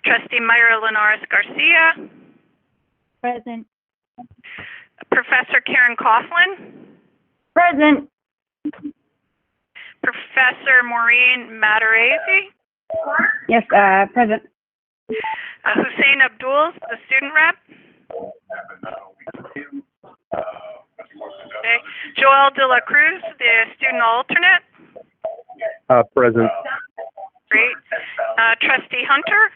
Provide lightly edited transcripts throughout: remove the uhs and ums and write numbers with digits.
Trustee Mayra Linares Garcia. Present. Professor Karen Coughlin. Present. Professor Maureen Matarese. Yes, present. Hussein Abdul, the student rep. Okay. Joel De La Cruz, the student alternate. Present. Great. Trustee Hunter.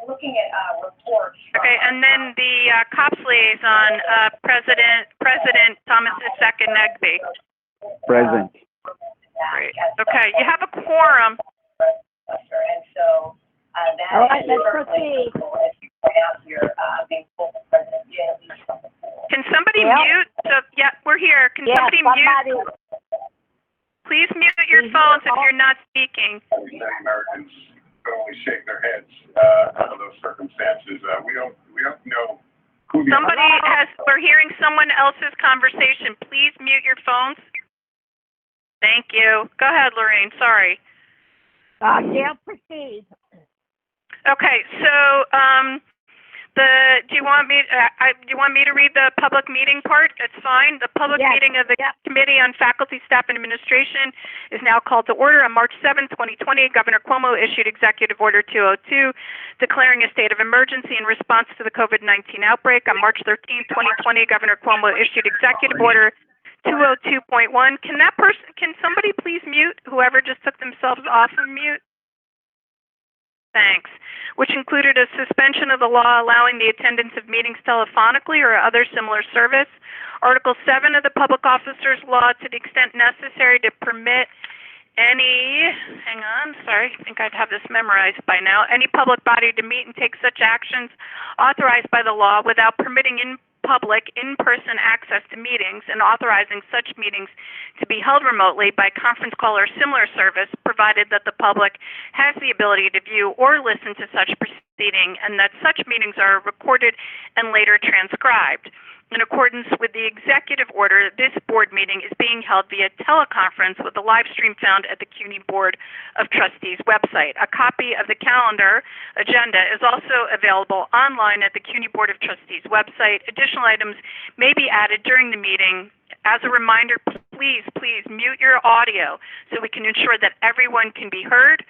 Okay, and then the COPS liaison, President Thomas II Negby. Present. Great. Okay, you have a quorum. All right, let's proceed. Can somebody Yeah. mute? So, yeah, we're here. Can Yes, somebody mute? Please mute your phones if you're not speaking. Americans only shake their heads under those circumstances. We don't know who the We're hearing someone else's conversation. Please mute your phones. Thank you. Go ahead, Lorraine. Sorry. Gail, proceed. Okay, so do you want me to read the public meeting part? It's fine. The public Yes. meeting of the Committee on Faculty, Staff, and Administration is now called to order. On March 7, 2020, Governor Cuomo issued Executive Order 202, declaring a state of emergency in response to the COVID-19 outbreak. On March 13, 2020, Governor Cuomo issued Executive Order 202.1. Can somebody please mute whoever just took themselves off of mute? Thanks. Which included a suspension of the law allowing the attendance of meetings telephonically or other similar service. Article 7 of the Public Officers Law, to the extent necessary to permit any I think I'd have this memorized by now, any public body to meet and take such actions authorized by the law without permitting in-person access to meetings and authorizing such meetings to be held remotely by conference call or similar service, provided that the public has the ability to view or listen to such proceeding and that such meetings are recorded and later transcribed. In accordance with the executive order, this board meeting is being held via teleconference with a live stream found at the CUNY Board of Trustees website. A copy of the calendar agenda is also available online at the CUNY Board of Trustees website. Additional items may be added during the meeting. As a reminder, please mute your audio so we can ensure that everyone can be heard.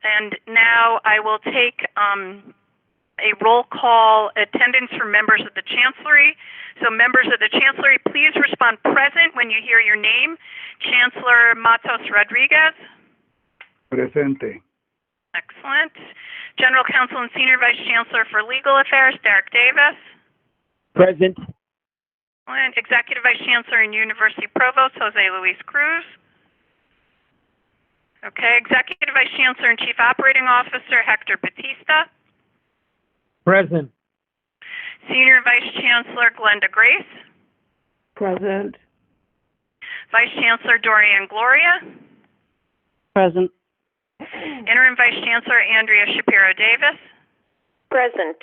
And now I will take a roll call attendance from members of the Chancellery. So members of the Chancellery, please respond present when you hear your name. Chancellor Matos Rodriguez. Presente. Excellent. General Counsel and Senior Vice Chancellor for Legal Affairs, Derek Davis. Present. And Executive Vice Chancellor and University Provost, Jose Luis Cruz. Okay, Executive Vice Chancellor and Chief Operating Officer, Hector Batista. Present. Senior Vice Chancellor Glenda Grace. Present. Vice Chancellor Dorian Gloria. Present. Interim Vice Chancellor Andrea Shapiro Davis. Present.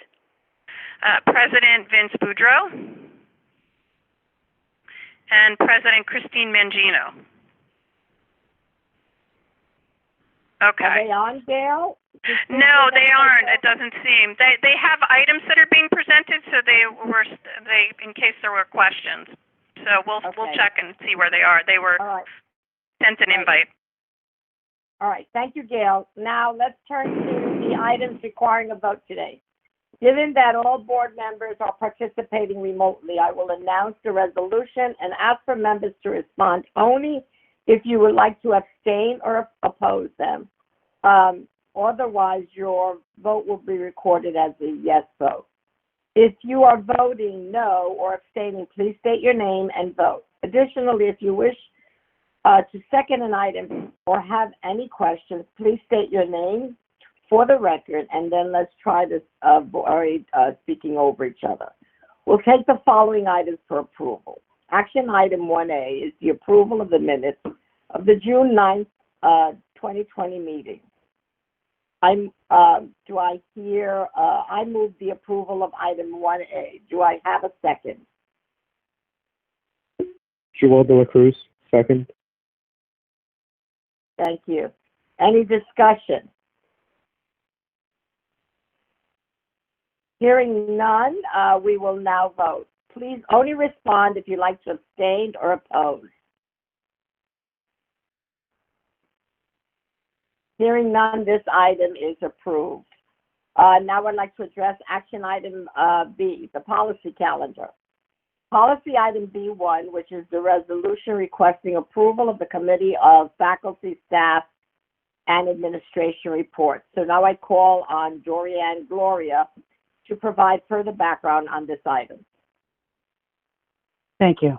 President Vince Boudreau. And President Christine Mangino. Okay. Are they on, Gail? No, they aren't. It doesn't seem. They have items that are being presented, so they in case there were questions. So we'll check and see where they are. They were sent an invite. All right. Thank you, Gail. Now let's turn to the items requiring a vote today. Given that all board members are participating remotely, I will announce the resolution and ask for members to respond only if you would like to abstain or oppose them. Otherwise, your vote will be recorded as a yes vote. If you are voting no or abstaining, please state your name and vote. Additionally, if you wish to second an item or have any questions, please state your name for the record, and then let's try to avoid speaking over each other. We'll take the following items for approval. Action item 1A is the approval of the minutes of the June 9th, 2020 meeting. I move the approval of item 1A. Do I have a second? Joel De La Cruz, second. Thank you. Any discussion? Hearing none, we will now vote. Please only respond if you'd like to abstain or oppose. Hearing none, this item is approved. Now I'd like to address action item B, the policy calendar. Policy item B1, which is the resolution requesting approval of the Committee of Faculty, Staff, and Administration reports. So now I call on Dorianne Gloria to provide further background on this item. Thank you.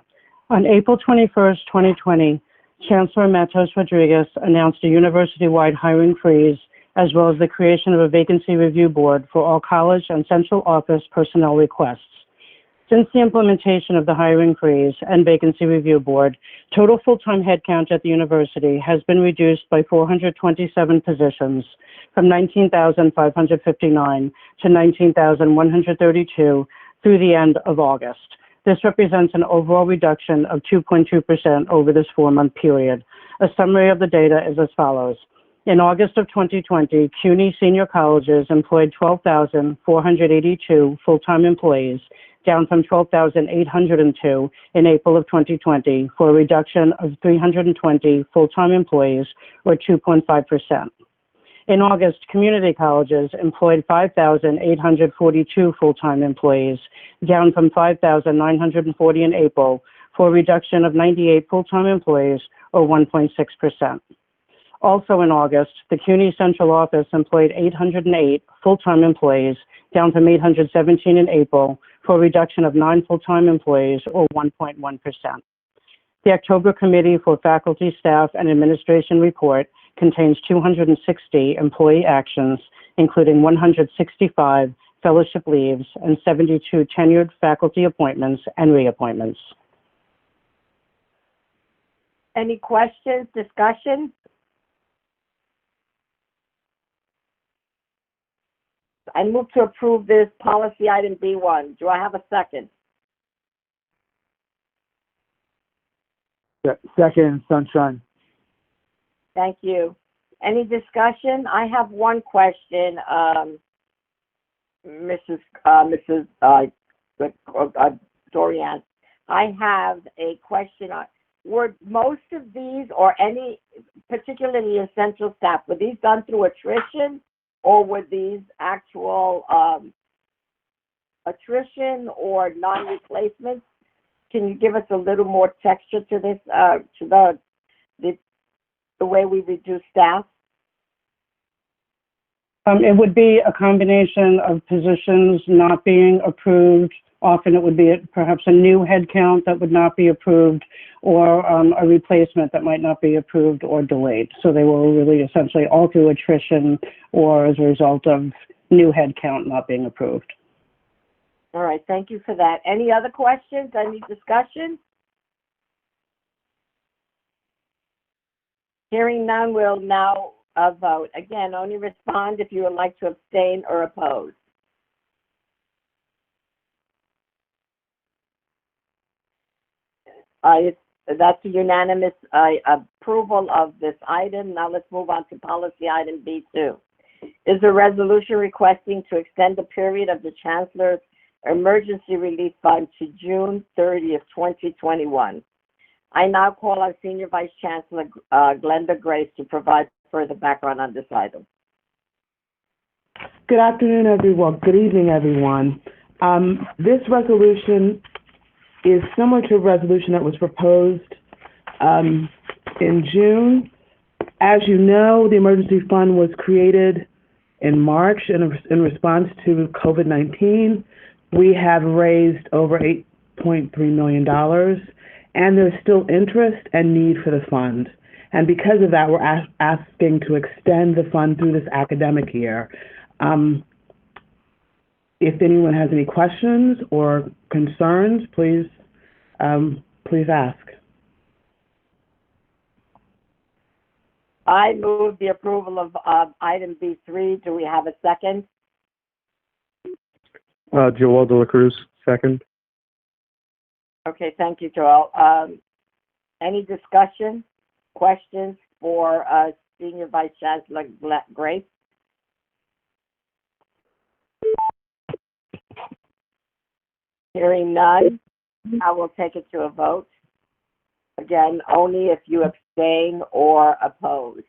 On April 21st, 2020, Chancellor Matos Rodriguez announced a university-wide hiring freeze, as well as the creation of a vacancy review board for all college and central office personnel requests. Since the implementation of the hiring freeze and vacancy review board, total full-time headcount at the university has been reduced by 427 positions, from 19,559 to 19,132 through the end of August. This represents an overall reduction of 2.2% over this 4-month period. A summary of the data is as follows. In August of 2020, CUNY senior colleges employed 12,482 full-time employees, down from 12,802 in April of 2020, for a reduction of 320 full-time employees, or 2.5%. In August, community colleges employed 5,842 full-time employees, down from 5,940 in April, for a reduction of 98 full-time employees, or 1.6%. Also in August, the CUNY Central Office employed 808 full-time employees, down from 817 in April, for a reduction of 9 full-time employees, or 1.1%. The October Committee for Faculty, Staff, and Administration report contains 260 employee actions, including 165 fellowship leaves and 72 tenured faculty appointments and reappointments. Any questions, discussion? I move to approve this policy item B1. Do I have a second? Second, Sunshine. Thank you. Any discussion? I have one question, Mrs. Dorianne. I have a question. Were most of these, or any, particularly essential staff, were these done through attrition, or were these actual attrition or non-replacements? Can you give us a little more texture to this, to the way we reduce staff? It would be a combination of positions not being approved. Often it would be perhaps a new headcount that would not be approved, or a replacement that might not be approved or delayed. So they were really essentially all through attrition or as a result of new headcount not being approved. All right, thank you for that. Any other questions? Any discussion? Hearing none, we'll now vote. Again, only respond if you would like to abstain or oppose. That's a unanimous approval of this item. Now let's move on to policy item B2. Is a resolution requesting to extend the period of the Chancellor's Emergency Relief Fund to June 30th, 2021. I now call on Senior Vice Chancellor Glenda Grace to provide further background on this item. Good afternoon, everyone. Good evening, everyone. This resolution is similar to a resolution that was proposed in June. As you know, the emergency fund was created in March in response to COVID-19. We have raised over $8.3 million, and there's still interest and need for the fund. And because of that, we're asking to extend the fund through this academic year. If anyone has any questions or concerns, please ask. I move the approval of item B3. Do we have a second? Joel De La Cruz, second. Okay, thank you, Joel. Any discussion, questions for Senior Vice Chancellor Grace? Hearing none, I will take it to a vote. Again, only if you abstain or oppose.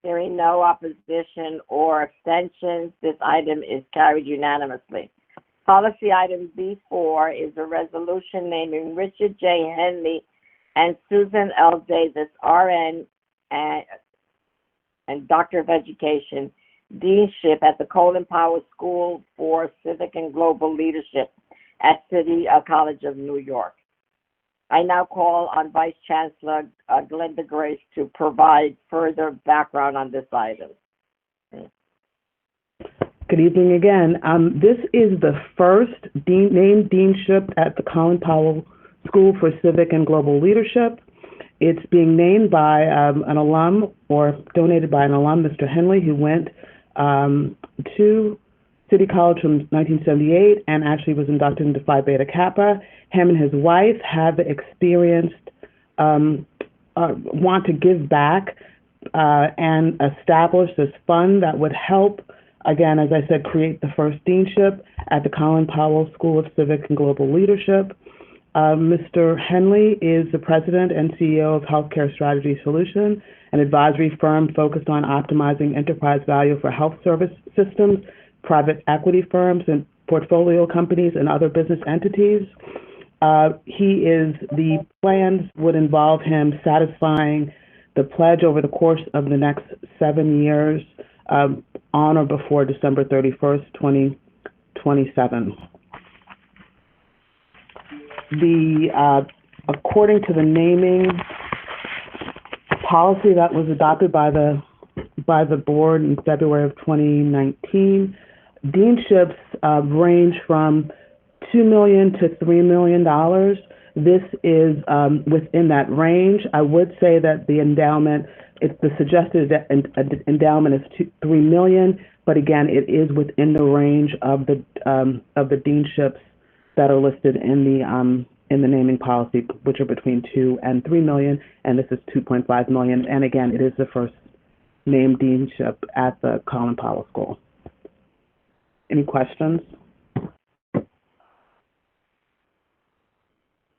Hearing no opposition or abstentions, this item is carried unanimously. Policy item B4 is a resolution naming Richard J. Henley and Susan L. Davis, RN and Doctor of Education, Deanship at the Colin Powell School for Civic and Global Leadership at City College of New York. I now call on Vice Chancellor Glenda Grace to provide further background on this item. Good evening again. This is the first named deanship at the Colin Powell School for Civic and Global Leadership. It's being named by an alum, or donated by an alum, Mr. Henley, who went to City College from 1978 and actually was inducted into Phi Beta Kappa. Him and his wife have experienced, want to give back and establish this fund that would help, again, as I said, create the first deanship at the Colin Powell School of Civic and Global Leadership. Mr. Henley is the president and CEO of Healthcare Strategy Solution, an advisory firm focused on optimizing enterprise value for health service systems, private equity firms, and portfolio companies and other business entities. The plans would involve him satisfying the pledge over the course of the next 7 years on or before December 31st, 2027. According to the naming policy that was adopted by the board in February of 2019, deanships range from $2 million to $3 million. This is within that range. I would say that the endowment, the suggested endowment is $3 million, but again, it is within the range of the deanships that are listed in the naming policy, which are between 2 and 3 million, and this is 2.5 million. And again, it is the first named deanship at the Colin Powell School. Any questions?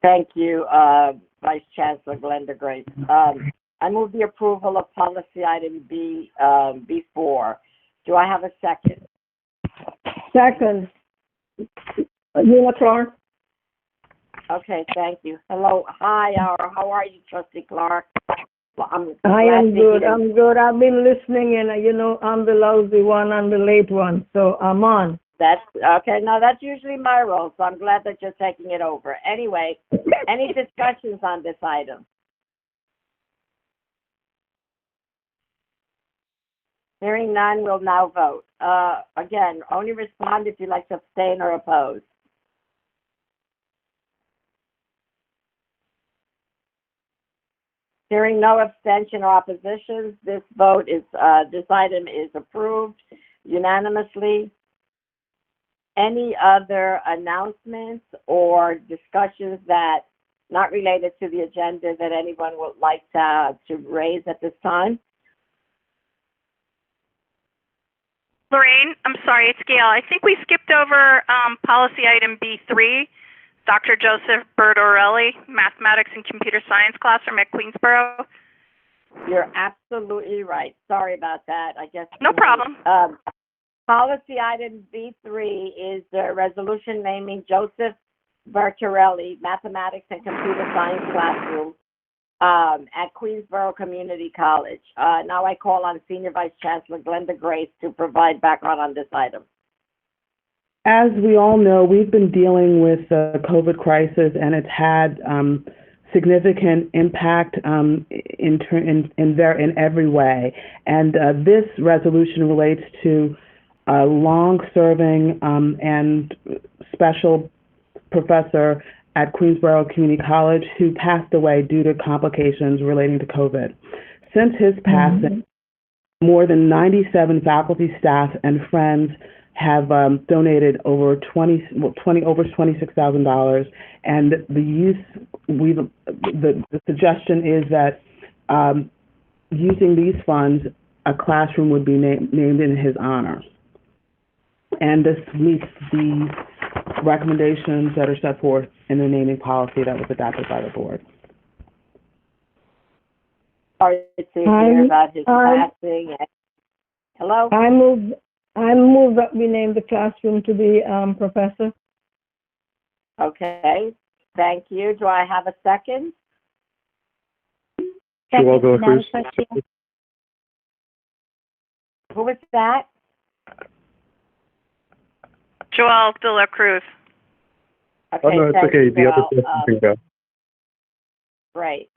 Thank you, Vice Chancellor Glenda Grace. I move the approval of policy item B4. Do I have a second? Second. Gina Clark. Okay, thank you. Hello, hi, how are you, Trustee Clark? Well, I am good. I'm good. I've been listening, and I'm the lousy one. I'm the late one, so I'm on. That's okay. Now that's usually my role, so I'm glad that you're taking it over. Anyway, any discussions on this item? Hearing none, we'll now vote. Again, only respond if you'd like to abstain or oppose. Hearing no abstention or oppositions, this item is approved unanimously. Any other announcements or discussions that not related to the agenda that anyone would like to raise at this time? Lorraine, I'm sorry, it's Gail. I think we skipped over policy item B3. Dr. Joseph Bertorelli, Mathematics and Computer Science classroom at Queensborough. You're absolutely right. Sorry about that. I guess no problem. Policy item B3 is the resolution naming Joseph Bertorelli, Mathematics and Computer Science classroom at Queensborough Community College. Now I call on Senior Vice Chancellor Glenda Grace to provide background on this item. As we all know, we've been dealing with the COVID crisis, and it's had significant impact in every way. And this resolution relates to a long-serving and special professor at Queensborough Community College who passed away due to complications relating to COVID. Since his passing, more than 97 faculty, staff, and friends have donated over $26,000, and the suggestion is that using these funds a classroom would be named in his honor. And this meets the recommendations that are set forth in the naming policy that was adopted by the board. Sorry to hear about his passing. Hello? I move that we name the classroom to be Professor. Okay, thank you. Do I have a second? Joel De La Cruz. Who was that? Joel De La Cruz. Okay, Oh, no, it's thank okay. you, The other Joel. person can go. Great.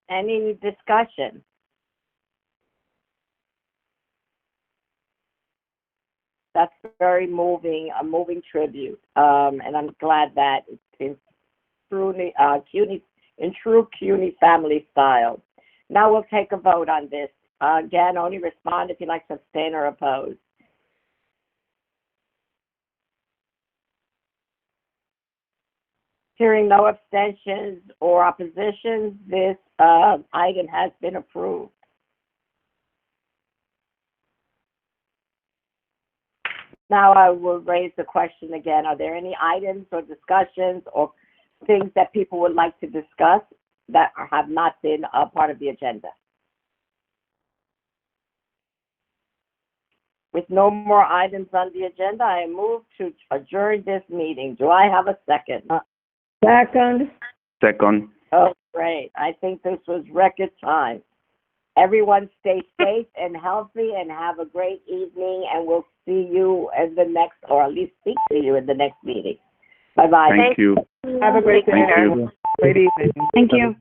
Any discussion? That's very moving, a moving tribute. And I'm glad that it's in true CUNY family style. Now we'll take a vote on this. Again, only respond if you'd like to abstain or oppose. Hearing no abstentions or oppositions, this item has been approved. Now I will raise the question again. Are there any items or discussions or things that people would like to discuss that have not been a part of the agenda? With no more items on the agenda, I move to adjourn this meeting. Do I have a second? Second. Second. Oh, great. I think this was record time. Everyone stay safe and healthy and have a great evening, and we'll see you in the next, or at least speak to you in the next meeting. Bye-bye. Thank you. Have a great day. Thank you. Great evening. Thank you.